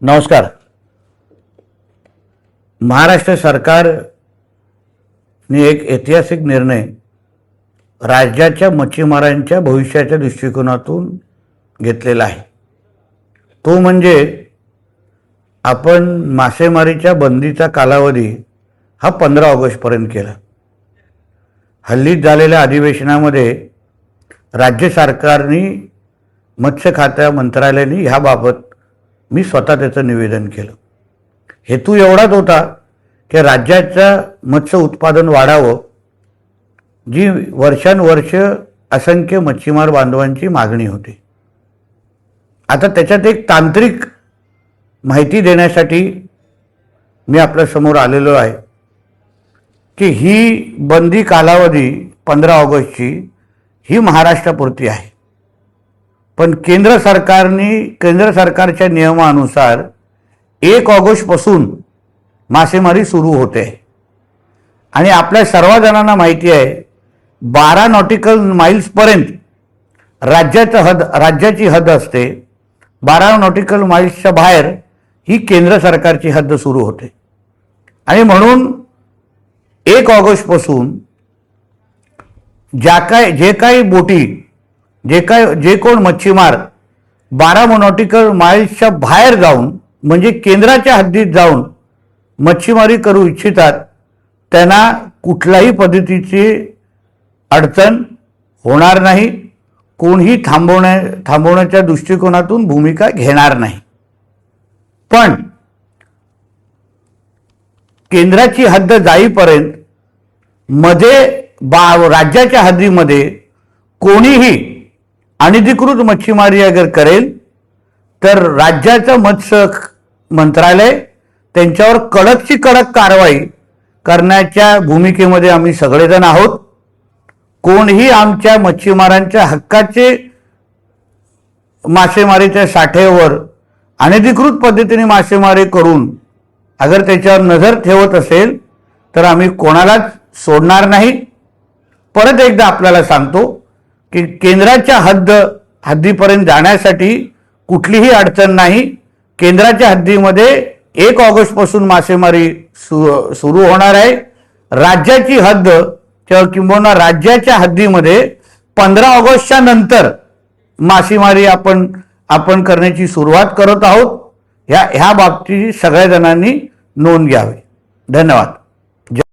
नमस्कार। महाराष्ट्र सरकारने एक ऐतिहासिक निर्णय राज्याच्या मच्छीमारांच्या भविष्याच्या दृष्टिकोनातून घेतलेला आहे। तो म्हणजे आपण मासेमारीच्या बंदीचा कालावधी हा 15 ऑगस्ट पर्यंत केला। हल्लीत झालेल्या अधिवेशनामध्ये राज्य सरकारने मत्स्य खात्या मंत्रालयाने ह्याबाबत मी स्वतः त्याचं निवेदन केलं। हेतू एवढाच होता की राज्याचं मत्स्य उत्पादन वाढावं, जी वर्षानुवर्ष असंख्य मच्छीमार बांधवांची मागणी होती। आता त्याच्यात एक तांत्रिक माहिती देण्यासाठी मी आपल्या समोर आलेलो आहे की ही बंदी कालावधी 15 ऑगस्टची ही महाराष्ट्रापुरती आहे, पण केंद्र सरकारच्या नियमानुसार 1 ऑगस्टपासून मासेमारी सुरू होते आणि आपल्या सर्वजणांना माहिती आहे 12 नॉटिकल माइल्स पर्यंत राज्याची हद्द असते। 12 नॉटिकल माइल्सच्या बाहेर ही केंद्र सरकारची हद्द सुरू होते आणि म्हणून 1 ऑगस्टपासून जे काही बोटी जे कोण मच्छीमार 12 नॉटिकल माइल्सच्या बाहेर जाऊन म्हणजे केंद्राच्या हद्दीत जाऊन मच्छीमारी करू इच्छितात त्यांना कुठल्याही पद्धतीची अडचण होणार नाही। कोणीही थांबवण्याच्या दृष्टिकोनातून भूमिका घेणार नाही। पण केंद्राची हद्द जाईपर्यंत मध्ये राज्याच्या हद्दीमध्ये कोणीही अनधिकृत मच्छीमारी अगर करेल तर राज्याचं मत्स्य मंत्रालय त्यांच्यावर कडकची कडक कारवाई करण्याच्या भूमिकेमध्ये आम्ही सगळेजण आहोत। कोणीही आमच्या मच्छीमारांच्या हक्काचे मासेमारीच्या साठ्यावर अनधिकृत पद्धतीने मासेमारी करून अगर त्याच्यावर नजर ठेवत असेल तर आम्ही कोणालाच सोडणार नाही। परत एकदा आपल्याला सांगतो की केंद्राच्या हद्दीपर्यंत जाण्यासाठी कुठलीही अडचण नाही। केंद्राच्या हद्दीमध्ये 1 ऑगस्टपासून मासेमारी सुरू होणार आहे। राज्याची हद्द किंवा राज्याच्या हद्दीमध्ये 15 ऑगस्टच्या नंतर मासेमारी आपण करण्याची सुरुवात करत आहोत। ह्या बाबतीत सगळ्या जणांनी नोंद घ्यावी। धन्यवाद।